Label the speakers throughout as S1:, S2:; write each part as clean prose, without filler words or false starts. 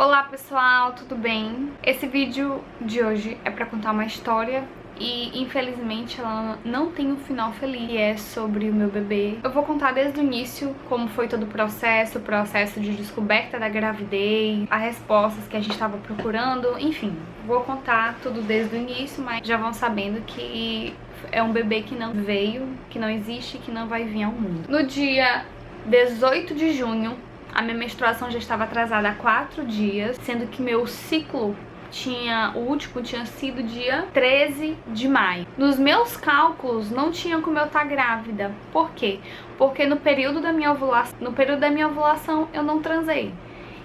S1: Olá pessoal, tudo bem? Esse vídeo de hoje é pra contar uma história e infelizmente ela não tem um final feliz, e é sobre o meu bebê. Eu vou contar desde o início como foi todo o processo de descoberta da gravidez, as respostas que a gente estava procurando, enfim. Vou contar tudo desde o início, mas já vão sabendo que é um bebê que não veio, que não existe, que não vai vir ao mundo. No dia 18 de junho, a minha menstruação já estava atrasada há 4 dias, sendo que meu ciclo o último tinha sido dia 13 de maio. Nos meus cálculos não tinha como eu estar grávida. Por quê? Porque no período da minha ovulação eu não transei.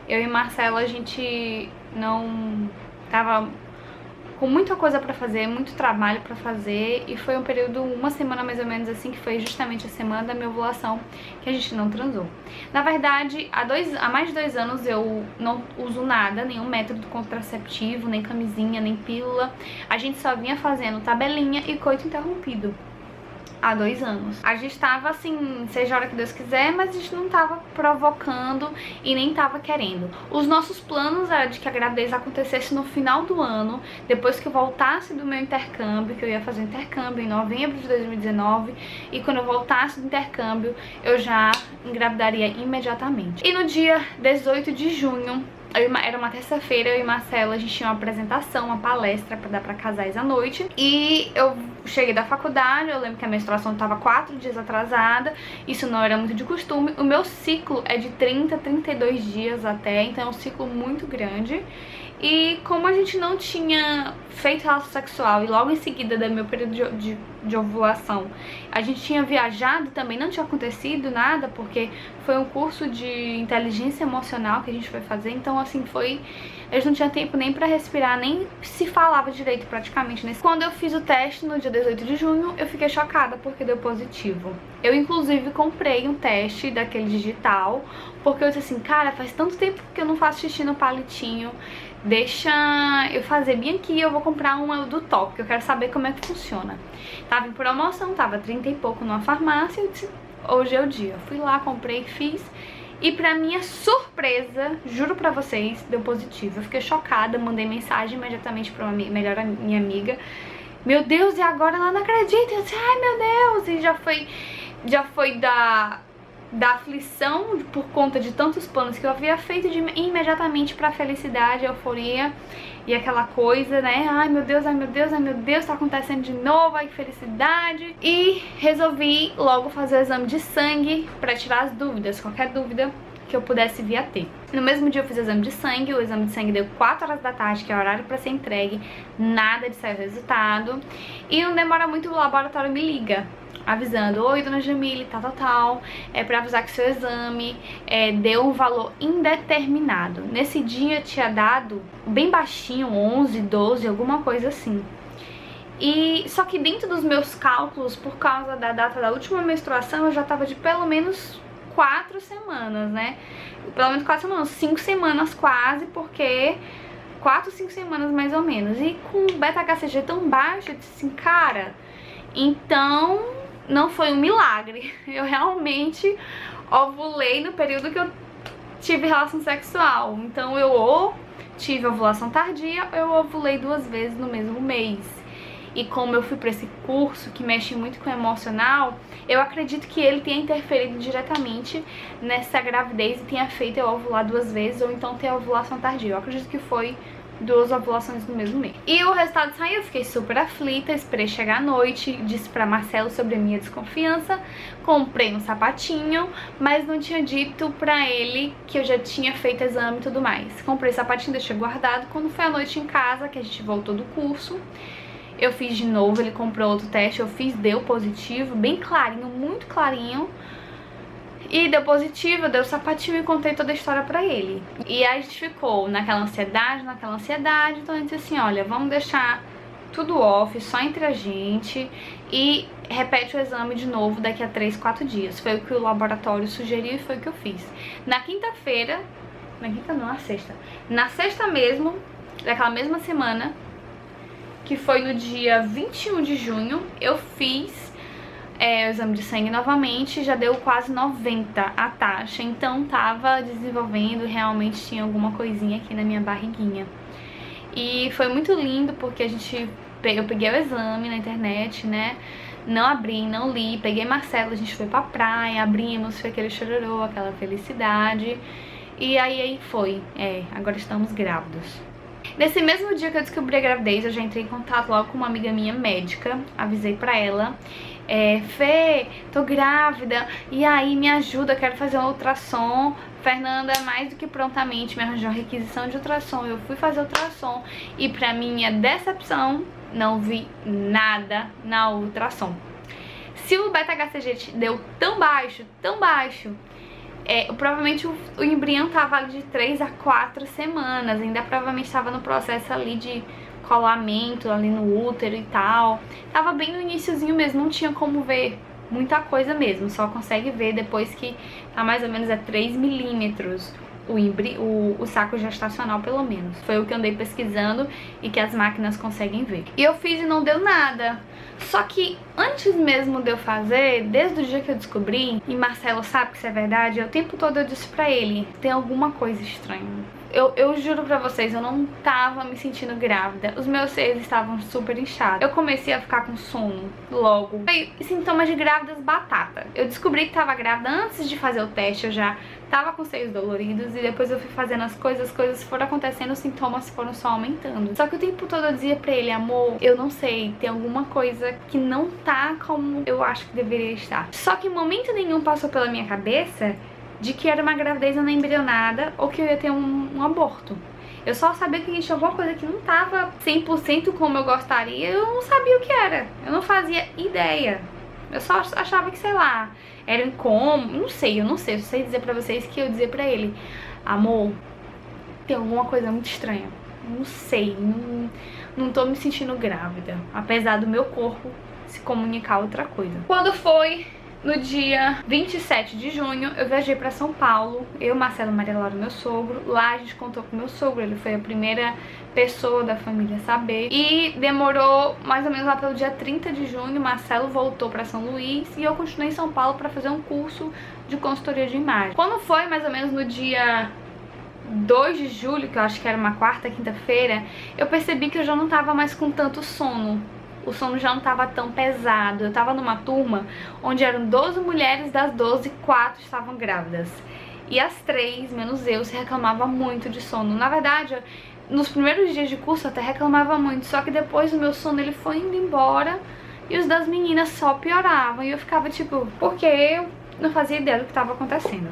S1: Eu e Marcela, a gente não tava com muita coisa pra fazer, muito trabalho pra fazer, e foi um período, uma semana mais ou menos assim, que foi justamente a semana da minha ovulação, que a gente não transou. Na verdade, há mais de 2 anos eu não uso nada, nenhum método contraceptivo, nem camisinha, nem pílula. A gente só vinha fazendo tabelinha e coito interrompido. Há 2 anos. A gente tava assim, seja a hora que Deus quiser, mas a gente não tava provocando e nem tava querendo. Os nossos planos era de que a gravidez acontecesse no final do ano, depois que eu voltasse do meu intercâmbio, que eu ia fazer intercâmbio em novembro de 2019, e quando eu voltasse do intercâmbio, eu já engravidaria imediatamente. E no dia 18 de junho, era uma terça-feira, eu e Marcela, a gente tinha uma apresentação, uma palestra pra dar pra casais à noite. E eu cheguei da faculdade, eu lembro que a menstruação estava 4 dias atrasada, isso não era muito de costume. O meu ciclo é de 30 a 32 dias até, então é um ciclo muito grande. E como a gente não tinha feito relação sexual e logo em seguida do meu período de ovulação a gente tinha viajado também, não tinha acontecido nada, porque foi um curso de inteligência emocional que a gente foi fazer, então assim a gente não tinha tempo nem pra respirar, nem se falava direito praticamente. Quando eu fiz o teste no dia 18 de junho, eu fiquei chocada porque deu positivo. Eu inclusive comprei um teste daquele digital, porque eu disse assim, cara, faz tanto tempo que eu não faço xixi no palitinho, deixa eu fazer bem aqui, eu vou comprar um do top, que eu quero saber como é que funciona. Tava em promoção, tava 30 e pouco numa farmácia, eu disse, hoje é o dia. Fui lá, comprei, fiz, e pra minha surpresa, juro pra vocês, deu positivo. Eu fiquei chocada, mandei mensagem imediatamente pra minha amiga. Meu Deus, e agora ela não acredita? Eu disse, ai meu Deus, e já foi da aflição por conta de tantos planos que eu havia feito, de imediatamente pra felicidade, euforia e aquela coisa, né? Ai meu Deus, ai meu Deus, ai meu Deus, tá acontecendo de novo, ai que felicidade. E resolvi logo fazer o exame de sangue pra tirar as dúvidas, qualquer dúvida que eu pudesse vir a ter. No mesmo dia eu fiz o exame de sangue deu 4 horas da tarde, que é o horário pra ser entregue, nada de sair o resultado. E não demora muito, o laboratório me liga avisando, oi dona Jamile, tal, é pra avisar que seu exame deu um valor indeterminado. Nesse dia tinha dado bem baixinho, 11, 12, alguma coisa assim. E só que dentro dos meus cálculos, por causa da data da última menstruação, eu já tava de pelo menos 4 semanas, né? Pelo menos 4 semanas, 5 semanas quase, porque 4, 5 semanas mais ou menos. E com o beta-HCG tão baixo, eu disse assim, cara, então não foi um milagre. Eu realmente ovulei no período que eu tive relação sexual. Então eu ou tive ovulação tardia ou eu ovulei 2 vezes no mesmo mês. E como eu fui pra esse curso que mexe muito com o emocional, eu acredito que ele tenha interferido diretamente nessa gravidez e tenha feito eu ovular 2 vezes, ou então ter ovulação tardia. Eu acredito que foi 2 ovulações no mesmo mês. E o resultado saiu, eu fiquei super aflita, esperei chegar à noite, disse pra Marcelo sobre a minha desconfiança, comprei um sapatinho, mas não tinha dito pra ele que eu já tinha feito exame e tudo mais. Comprei o sapatinho, deixei guardado. Quando foi à noite em casa, que a gente voltou do curso, eu fiz de novo, ele comprou outro teste, eu fiz, deu positivo, bem clarinho, muito clarinho. E deu positivo, eu dei o sapatinho e contei toda a história pra ele. E aí a gente ficou naquela ansiedade, então a gente disse assim, olha, vamos deixar tudo off, só entre a gente, e repete o exame de novo daqui a 3, 4 dias. Foi o que o laboratório sugeriu e foi o que eu fiz. Na quinta-feira, na sexta mesmo, daquela mesma semana, que foi no dia 21 de junho, eu fiz o exame de sangue novamente, já deu quase 90 a taxa, então tava desenvolvendo, realmente tinha alguma coisinha aqui na minha barriguinha. E foi muito lindo porque eu peguei o exame na internet, né, não abri, não li, peguei Marcelo, a gente foi pra praia, abrimos, foi aquele chororô, aquela felicidade, e aí foi, agora estamos grávidos. Nesse mesmo dia que eu descobri a gravidez, eu já entrei em contato logo com uma amiga minha médica, avisei pra ela, Fê, tô grávida, e aí me ajuda, quero fazer um ultrassom. Fernanda mais do que prontamente me arranjou a requisição de ultrassom, eu fui fazer ultrassom e pra minha decepção, não vi nada na ultrassom. Se o beta-HCG deu tão baixo, provavelmente o embrião tava ali de 3 a 4 semanas, ainda provavelmente estava no processo ali de colamento ali no útero e tal. Tava bem no iniciozinho mesmo, não tinha como ver muita coisa mesmo, só consegue ver depois que tá mais ou menos a 3 milímetros o saco gestacional, pelo menos. Foi o que eu andei pesquisando e que as máquinas conseguem ver. E eu fiz e não deu nada. Só que antes mesmo de eu fazer, desde o dia que eu descobri, e Marcelo sabe que isso é verdade, o tempo todo eu disse pra ele, tem alguma coisa estranha. Eu juro pra vocês, eu não tava me sentindo grávida. Os meus seios estavam super inchados. Eu comecei a ficar com sono logo. E sintomas de grávidas batata. Eu descobri que tava grávida antes de fazer o teste. Eu já tava com seios doloridos. E depois eu fui fazendo as coisas foram acontecendo, os sintomas foram só aumentando. Só que o tempo todo eu dizia pra ele, amor, eu não sei, tem alguma coisa que não tá como eu acho que deveria estar. Só que em momento nenhum passou pela minha cabeça de que era uma gravidez não embrionada ou que eu ia ter um aborto. Eu só sabia que tinha alguma coisa que não tava 100% como eu gostaria, eu não sabia o que era. Eu não fazia ideia. Eu só achava que, sei lá, era incômodo, eu não sei. Eu sei dizer pra vocês que eu dizia pra ele, amor, tem alguma coisa muito estranha. Não sei, não tô me sentindo grávida, apesar do meu corpo se comunicar outra coisa. Quando foi no dia 27 de junho, eu viajei pra São Paulo, eu, Marcelo, Maria Laura, meu sogro. Lá a gente contou com meu sogro, ele foi a primeira pessoa da família a saber. E demorou mais ou menos lá pelo dia 30 de junho, Marcelo voltou pra São Luís e eu continuei em São Paulo pra fazer um curso de consultoria de imagem. Quando foi mais ou menos no dia 2 de julho, que eu acho que era uma quarta, quinta-feira, eu percebi que eu já não tava mais com tanto sono. O sono já não tava tão pesado. Eu tava numa turma onde eram 12 mulheres, das 12, 4 estavam grávidas. E as 3, menos eu, se reclamava muito de sono. Na verdade, nos primeiros dias de curso eu até reclamava muito, só que depois o meu sono ele foi indo embora e os das meninas só pioravam. E eu ficava tipo, porque eu não fazia ideia do que tava acontecendo.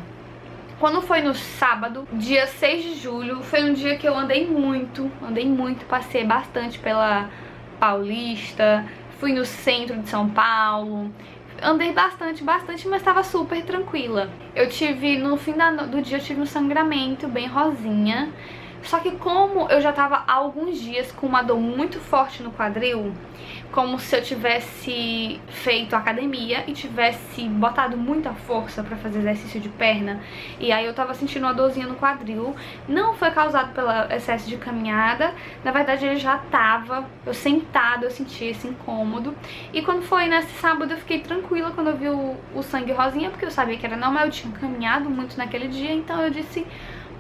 S1: Quando foi no sábado, dia 6 de julho, foi um dia que eu andei muito, passei bastante pela Paulista, fui no centro de São Paulo, andei bastante, mas estava super tranquila. Eu tive, no fim do dia, eu tive um sangramento bem rosinha, só que como eu já tava há alguns dias com uma dor muito forte no quadril, como se eu tivesse feito academia e tivesse botado muita força pra fazer exercício de perna, e aí eu tava sentindo uma dorzinha no quadril. Não foi causado pelo excesso de caminhada, na verdade ele já tava, eu sentada eu senti esse incômodo. E quando foi nesse sábado eu fiquei tranquila quando eu vi o sangue rosinha, porque eu sabia que era normal, eu tinha caminhado muito naquele dia, então eu disse,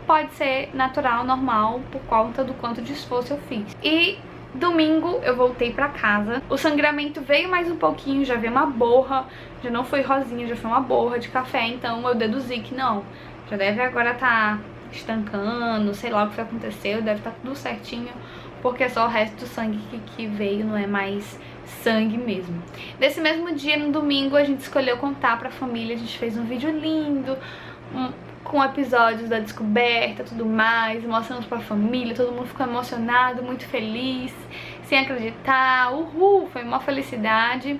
S1: pode ser natural, normal, por conta do quanto de esforço eu fiz. E domingo eu voltei pra casa, o sangramento veio mais um pouquinho, já veio uma borra, já não foi rosinha, já foi uma borra de café, então eu deduzi que não, já deve agora tá estancando, sei lá o que aconteceu, deve estar tudo certinho, porque só o resto do sangue que veio não é mais sangue mesmo. Nesse mesmo dia, no domingo, a gente escolheu contar pra família, a gente fez um vídeo lindo, com episódios da descoberta, tudo mais, mostramos pra família, todo mundo ficou emocionado, muito feliz, sem acreditar, uhul, foi uma felicidade.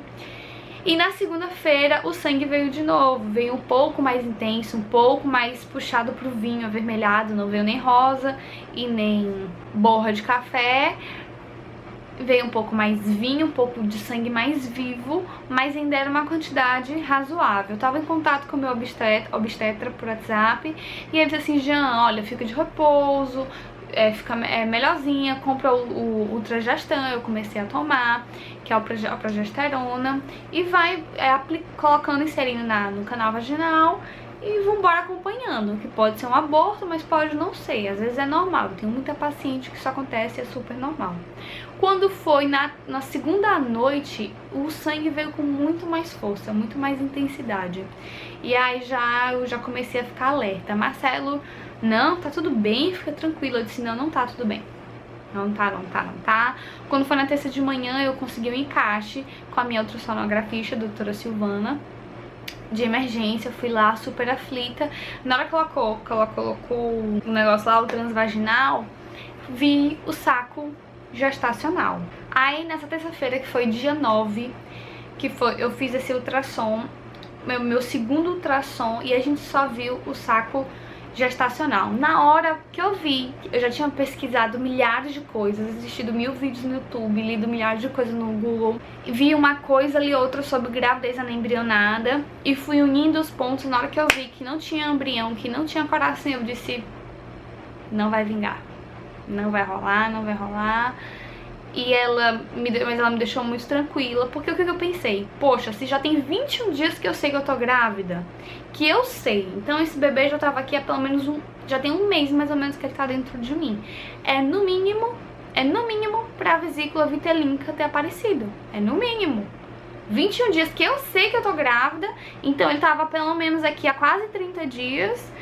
S1: E na segunda-feira o sangue veio de novo, veio um pouco mais intenso, um pouco mais puxado pro vinho avermelhado, não veio nem rosa e nem borra de café. Veio um pouco mais vinho, um pouco de sangue mais vivo, mas ainda era uma quantidade razoável. Eu tava em contato com o meu obstetra por WhatsApp, e ele disse assim, Jean, olha, fica de repouso, fica melhorzinha. Compra o Ultragestan, eu comecei a tomar, que é a progesterona, e vai colocando, inserindo no canal vaginal e vambora acompanhando, que pode ser um aborto, mas pode não ser, às vezes é normal. Eu tenho muita paciente que isso acontece, é super normal. Quando foi na segunda noite, o sangue veio com muito mais força, muito mais intensidade. E aí eu já comecei a ficar alerta. Marcelo, não, tá tudo bem, fica tranquilo. Eu disse, não tá tudo bem. Não tá. Quando foi na terça de manhã, eu consegui um encaixe com a minha ultrassonografista, a doutora Silvana, de emergência. Eu fui lá super aflita. Na hora que ela colocou o negócio lá, o transvaginal, vi o saco gestacional. Aí nessa terça-feira, que foi dia 9, eu fiz esse ultrassom, meu segundo ultrassom, e a gente só viu o saco gestacional. Na hora que eu vi, eu já tinha pesquisado milhares de coisas, assistido 1000 vídeos no YouTube, lido milhares de coisas no Google, vi uma coisa ali, outra sobre gravidez anembrionada, e fui unindo os pontos. Na hora que eu vi que não tinha embrião, que não tinha coração, eu disse, não vai vingar, não vai rolar. E ela me deixou muito tranquila, porque o que eu pensei? Poxa, se já tem 21 dias que eu sei que eu tô grávida, que eu sei, então esse bebê já tava aqui há pelo menos já tem um mês mais ou menos que ele tá dentro de mim. É no mínimo pra vesícula vitelínica ter aparecido. É no mínimo 21 dias que eu sei que eu tô grávida, então ele tava pelo menos aqui há quase 30 dias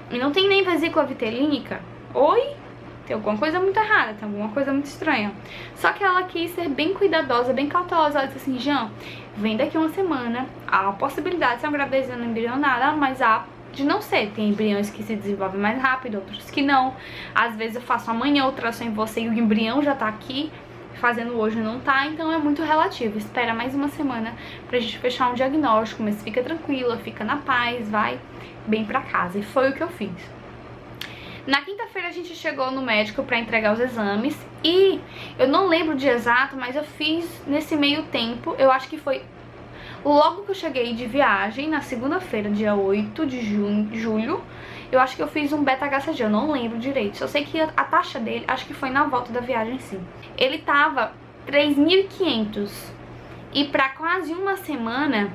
S1: e não tem nem vesícula vitelínica. Oi? Tem alguma coisa muito errada, tem alguma coisa muito estranha. Só que ela quis ser bem cuidadosa, bem cautelosa. Ela disse assim, Jean, vem daqui uma semana, há a possibilidade de ser uma gravidez não embrionada, mas há de não ser. Tem embriões que se desenvolvem mais rápido, outros que não. Às vezes eu faço amanhã ultrassom em você e o embrião já tá aqui, fazendo hoje não tá, então é muito relativo. Espera mais uma semana pra gente fechar um diagnóstico, mas fica tranquila, fica na paz, vai bem pra casa. E foi o que eu fiz. Na quinta-feira a gente chegou no médico pra entregar os exames e eu não lembro o dia exato, mas eu fiz nesse meio tempo, eu acho que foi logo que eu cheguei de viagem, na segunda-feira, dia 8 de julho, eu acho que eu fiz um beta-HCG, eu não lembro direito. Só sei que a taxa dele, acho que foi na volta da viagem sim. Ele tava 3.500 e pra quase uma semana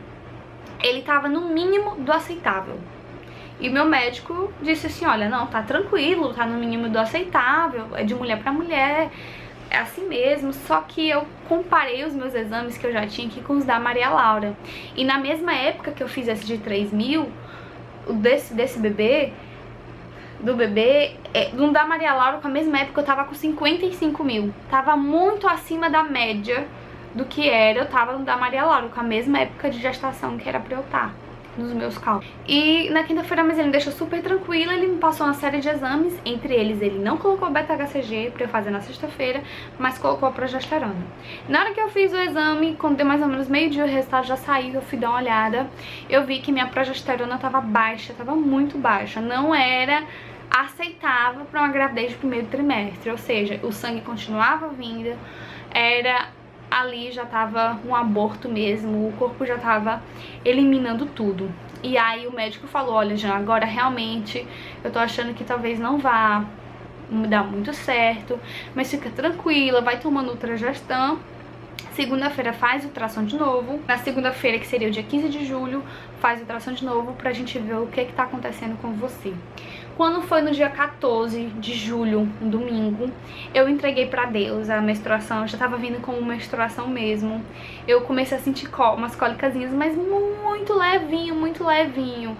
S1: ele tava no mínimo do aceitável. E meu médico disse assim, olha, não, tá tranquilo, tá no mínimo do aceitável, é de mulher pra mulher, é assim mesmo. Só que eu comparei os meus exames que eu já tinha aqui com os da Maria Laura. E na mesma época que eu fiz esse de 3.000, desse bebê, no da Maria Laura, com a mesma época, eu tava com 55.000. Tava muito acima da média do que eu tava no da Maria Laura, com a mesma época de gestação que era pra eu estar nos meus cálculos. E na quinta-feira, mas ele me deixou super tranquila, ele me passou uma série de exames, entre eles ele não colocou beta-HCG pra eu fazer na sexta-feira, mas colocou a progesterona. Na hora que eu fiz o exame, quando deu mais ou menos meio-dia, o resultado já saiu, eu fui dar uma olhada, eu vi que minha progesterona tava baixa, tava muito baixa, não era aceitável para uma gravidez de primeiro trimestre, ou seja, o sangue continuava vindo, ali já tava um aborto mesmo, o corpo já tava eliminando tudo. E aí o médico falou, olha, Jean, agora realmente eu tô achando que talvez não vá dar muito certo, mas fica tranquila, vai tomando Ultragestan. Segunda-feira faz ultrassom de novo. Na segunda-feira, que seria o dia 15 de julho, faz ultrassom de novo pra gente ver o que tá acontecendo com você. Quando foi no dia 14 de julho, um domingo, eu entreguei pra Deus a menstruação. Já tava vindo como menstruação mesmo. Eu comecei a sentir umas cólicazinhas, mas muito levinho, muito levinho.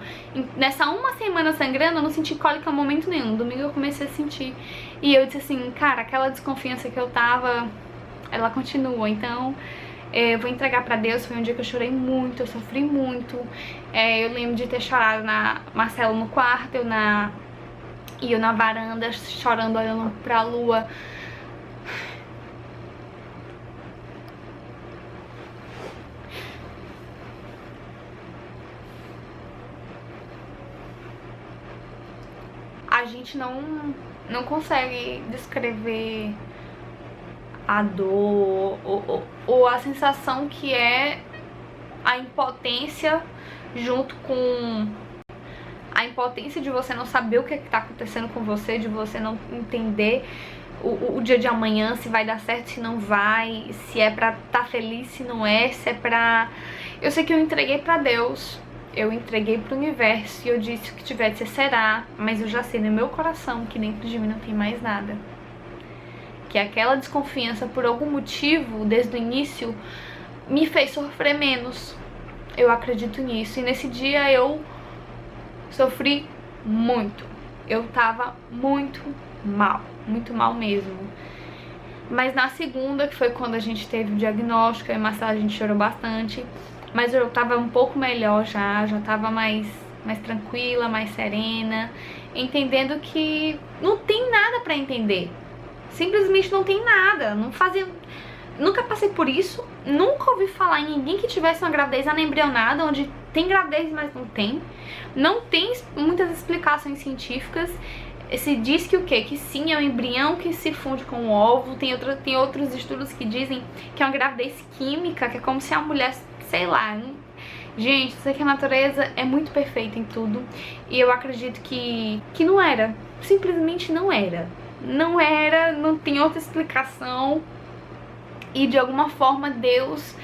S1: Nessa uma semana sangrando, eu não senti cólica em momento nenhum. No domingo eu comecei a sentir. E eu disse assim, cara, aquela desconfiança que eu tava, ela continua. Então eu vou entregar pra Deus. Foi um dia que eu chorei muito, eu sofri muito. Eu lembro de ter chorado Marcelo no quarto, eu na varanda, chorando, olhando pra lua. A gente não consegue descrever a dor ou a sensação que é a impotência junto com impotência de você não saber o que tá acontecendo com você, de você não entender o dia de amanhã, se vai dar certo, se não vai, se é pra tá feliz, se não é, se é pra... Eu sei que eu entreguei pra Deus, eu entreguei pro universo e eu disse que tiver de ser será, mas eu já sei no meu coração que dentro de mim não tem mais nada. Que aquela desconfiança, por algum motivo, desde o início, me fez sofrer menos. Eu acredito nisso. E nesse dia eu sofri muito. Eu tava muito mal mesmo. Mas na segunda, que foi quando a gente teve o diagnóstico, eu e Marcela, a gente chorou bastante. Mas eu tava um pouco melhor já tava mais tranquila, mais serena, entendendo que não tem nada pra entender. Simplesmente não tem nada, não fazia... Nunca passei por isso, nunca ouvi falar em ninguém que tivesse uma gravidez anembrionada, onde tem gravidez, mas não tem. Não tem muitas explicações científicas. Se diz que o quê? Que sim, é o embrião que se funde com o óvulo. Tem outros estudos que dizem que é uma gravidez química, que é como se a mulher, sei lá... Gente, eu sei que a natureza é muito perfeita em tudo. E eu acredito que não era. Simplesmente não era. Não era, não tem outra explicação. E de alguma forma Deus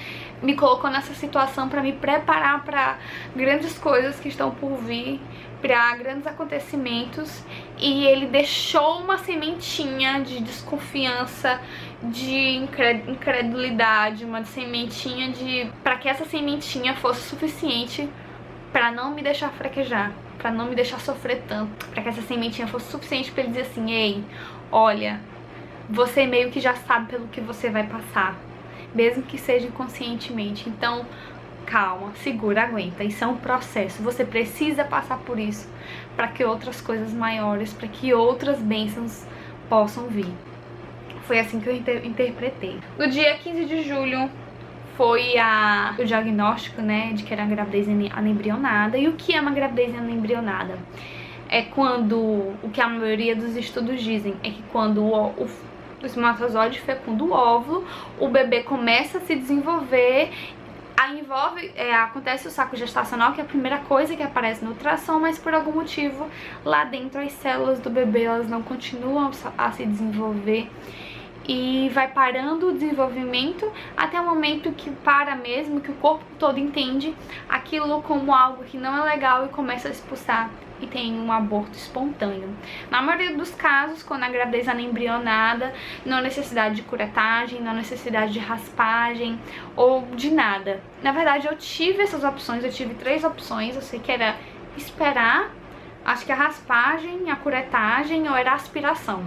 S1: me colocou nessa situação para me preparar para grandes coisas que estão por vir, para grandes acontecimentos. E Ele deixou uma sementinha de desconfiança, de incredulidade, uma sementinha de... para que essa sementinha fosse suficiente para não me deixar fraquejar, para não me deixar sofrer tanto, para que essa sementinha fosse suficiente para Ele dizer assim: ei, olha, você meio que já sabe pelo que você vai passar, mesmo que seja inconscientemente. Então, calma, segura, aguenta. Isso é um processo. Você precisa passar por isso para que outras coisas maiores, para que outras bênçãos possam vir. Foi assim que eu interpretei. No dia 15 de julho foi o diagnóstico, né, de que era uma gravidez anembrionada. E o que é uma gravidez anembrionada? É quando, o que a maioria dos estudos dizem, é que quando o espermatozoide fecunda o óvulo, o bebê começa a se desenvolver, acontece o saco gestacional, que é a primeira coisa que aparece no ultrassom, mas por algum motivo lá dentro as células do bebê, elas não continuam a se desenvolver e vai parando o desenvolvimento até o momento que para mesmo, que o corpo todo entende aquilo como algo que não é legal e começa a expulsar e tem um aborto espontâneo. Na maioria dos casos, quando a gravidez é anembrionada, não há necessidade de curetagem, não há necessidade de raspagem ou de nada. Na verdade, eu tive essas opções, eu tive 3 opções. Eu sei que era esperar, acho que a raspagem, a curetagem ou era a aspiração.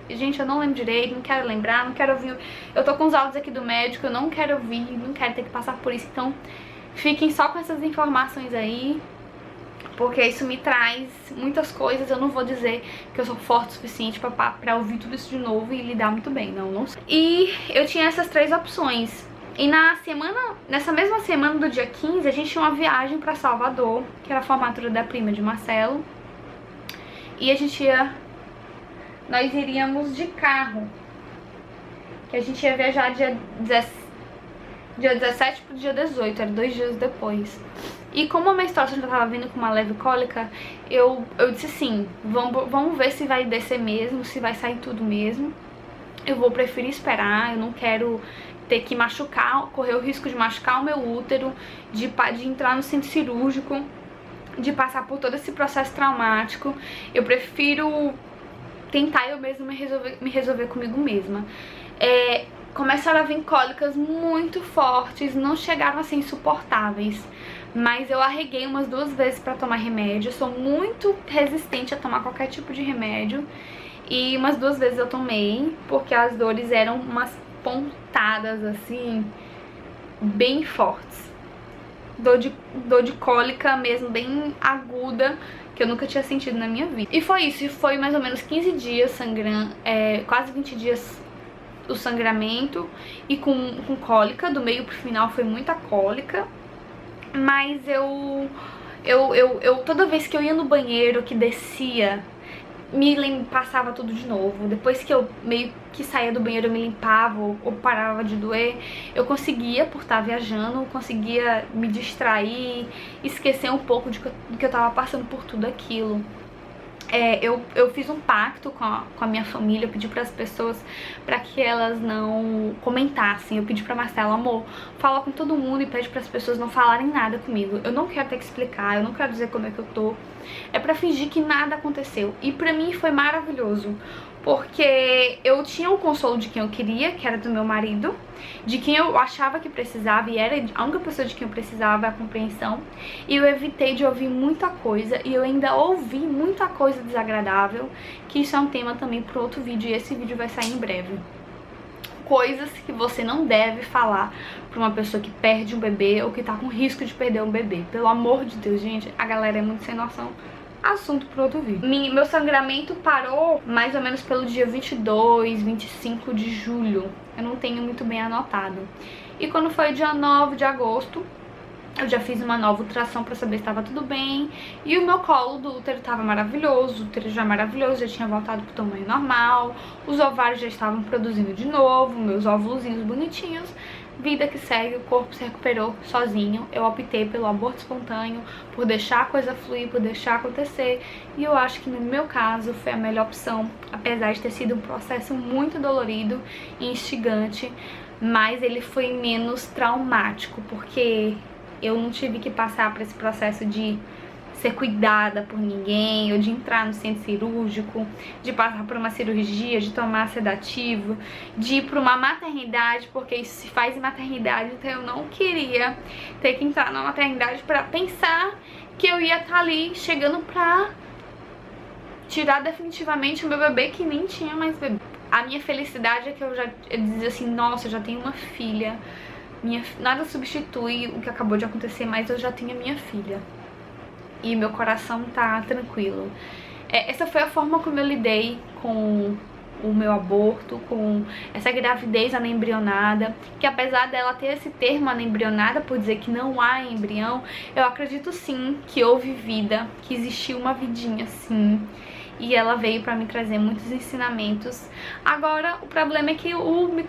S1: Gente, eu não lembro direito, não quero lembrar, não quero ouvir. Eu tô com os áudios aqui do médico, eu não quero ouvir, não quero ter que passar por isso. Então, fiquem só com essas informações aí, porque isso me traz muitas coisas. Eu não vou dizer que eu sou forte o suficiente pra ouvir tudo isso de novo e lidar muito bem, não sei. E eu tinha essas 3 opções. E nessa mesma semana do dia 15, a gente tinha uma viagem pra Salvador, que era a formatura da prima de Marcelo. E nós iríamos de carro, que a gente ia viajar dia 17 pro dia 18, era 2 dias depois. E como a menstruação já tava vindo com uma leve cólica, eu disse assim, vamos ver se vai descer mesmo, se vai sair tudo mesmo. Eu vou preferir esperar, eu não quero ter que correr o risco de machucar o meu útero, de entrar no centro cirúrgico, de passar por todo esse processo traumático. Eu prefiro tentar eu mesma me resolver comigo mesma. Começaram a vir cólicas muito fortes, não chegaram a ser insuportáveis, mas eu arreguei umas 2 vezes pra tomar remédio. Eu sou muito resistente a tomar qualquer tipo de remédio, e umas 2 vezes eu tomei, porque as dores eram umas pontadas assim, bem fortes. Dor de cólica mesmo, bem aguda, que eu nunca tinha sentido na minha vida. E foi isso, foi mais ou menos 15 dias sangrando, quase 20 dias o sangramento, e com cólica, do meio pro final foi muita cólica. Mas eu toda vez que eu ia no banheiro, que descia, passava tudo de novo. Depois que eu meio que saía do banheiro, eu me limpava ou parava de doer, eu conseguia, por estar viajando, conseguia me distrair, esquecer um pouco do que eu tava passando por tudo aquilo. Eu fiz um pacto com a minha família, eu pedi para as pessoas para que elas não comentassem. Eu pedi pra Marcela, amor, fala com todo mundo e pede para as pessoas não falarem nada comigo. Eu não quero ter que explicar, eu não quero dizer como é que eu tô. É pra fingir que nada aconteceu. E pra mim foi maravilhoso, porque eu tinha o consolo de quem eu queria, que era do meu marido, de quem eu achava que precisava, e era a única pessoa de quem eu precisava, a compreensão. E eu evitei de ouvir muita coisa, e eu ainda ouvi muita coisa desagradável, que isso é um tema também para outro vídeo, e esse vídeo vai sair em breve. Coisas que você não deve falar pra uma pessoa que perde um bebê ou que tá com risco de perder um bebê. Pelo amor de Deus, gente, a galera é muito sem noção. Assunto pro outro vídeo. Meu sangramento parou mais ou menos pelo dia 22, 25 de julho. Eu não tenho muito bem anotado. E quando foi dia 9 de agosto, eu já fiz uma nova ultrassom pra saber se estava tudo bem. E o meu colo do útero tava maravilhoso, o útero já maravilhoso, já tinha voltado pro tamanho normal. Os ovários já estavam produzindo de novo, meus óvulozinhos bonitinhos. Vida que segue, o corpo se recuperou sozinho. Eu optei pelo aborto espontâneo, por deixar a coisa fluir, por deixar acontecer. E eu acho que no meu caso foi a melhor opção, apesar de ter sido um processo muito dolorido e instigante. Mas ele foi menos traumático, porque eu não tive que passar por esse processo de ser cuidada por ninguém, ou de entrar no centro cirúrgico, de passar por uma cirurgia, de tomar sedativo, de ir para uma maternidade, porque isso se faz em maternidade, então eu não queria ter que entrar na maternidade para pensar que eu ia estar ali chegando pra tirar definitivamente o meu bebê, que nem tinha mais bebê. A minha felicidade é que eu dizia assim, nossa, eu já tenho uma filha, nada substitui o que acabou de acontecer, mas eu já tenho a minha filha. E meu coração tá tranquilo. Essa foi a forma como eu lidei com o meu aborto, com essa gravidez anembrionada, que apesar dela ter esse termo anembrionada, por dizer que não há embrião, eu acredito sim que houve vida, que existiu uma vidinha sim. E ela veio pra me trazer muitos ensinamentos. Agora, o problema é que o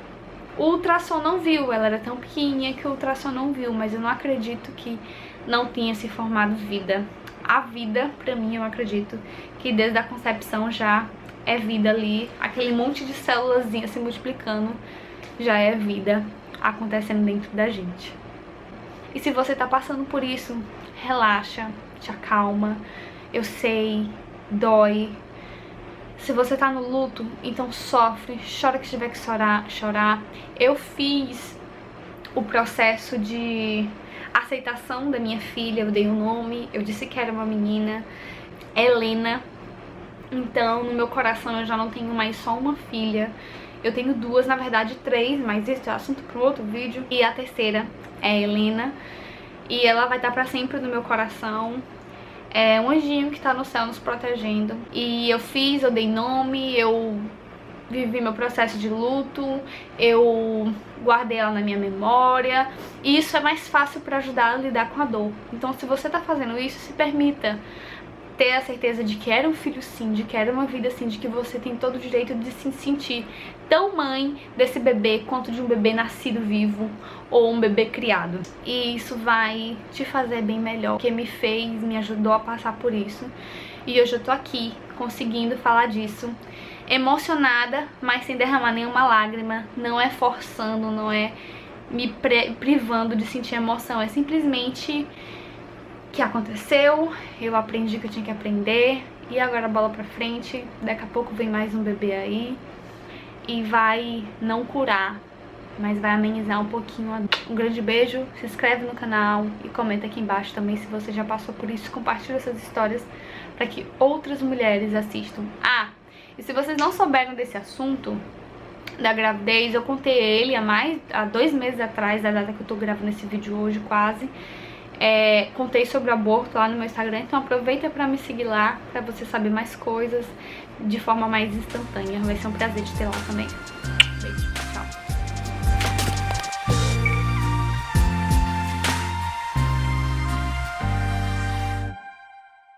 S1: ultrassom não viu, ela era tão pequenininha que o ultrassom não viu, mas eu não acredito que não tenha se formado vida. A vida, pra mim, eu acredito que desde a concepção já é vida ali, aquele monte de célulazinhas se multiplicando já é vida acontecendo dentro da gente. E se você tá passando por isso, relaxa, te acalma, eu sei, dói. Se você tá no luto, então sofre, chora que tiver que chorar. Eu fiz o processo de aceitação da minha filha, eu dei um nome, eu disse que era uma menina, Helena. Então no meu coração eu já não tenho mais só uma filha, eu tenho duas, na verdade 3, mas isso é assunto para outro vídeo. E a terceira é a Helena, e ela vai estar pra sempre no meu coração. É um anjinho que tá no céu nos protegendo. E eu dei nome, eu vivi meu processo de luto, eu guardei ela na minha memória. E isso é mais fácil pra ajudar a lidar com a dor. Então se você tá fazendo isso, se permita ter a certeza de que era um filho sim, de que era uma vida sim, de que você tem todo o direito de se sentir tão mãe desse bebê quanto de um bebê nascido vivo ou um bebê criado. E isso vai te fazer bem melhor, porque me ajudou a passar por isso. E hoje eu tô aqui conseguindo falar disso, emocionada, mas sem derramar nenhuma lágrima. Não é forçando, não é me privando de sentir emoção, é simplesmente que aconteceu, eu aprendi o que eu tinha que aprender, e agora bola pra frente. Daqui a pouco vem mais um bebê aí, e vai não curar, mas vai amenizar um pouquinho a dor. Um grande beijo, se inscreve no canal e comenta aqui embaixo também se você já passou por isso. Compartilha essas histórias para que outras mulheres assistam. Ah, e se vocês não souberam desse assunto da gravidez, eu contei ele há 2 meses atrás, da data que eu tô gravando esse vídeo hoje, quase. Contei sobre o aborto lá no meu Instagram, então aproveita pra me seguir lá, pra você saber mais coisas de forma mais instantânea. Vai ser um prazer te ter lá também.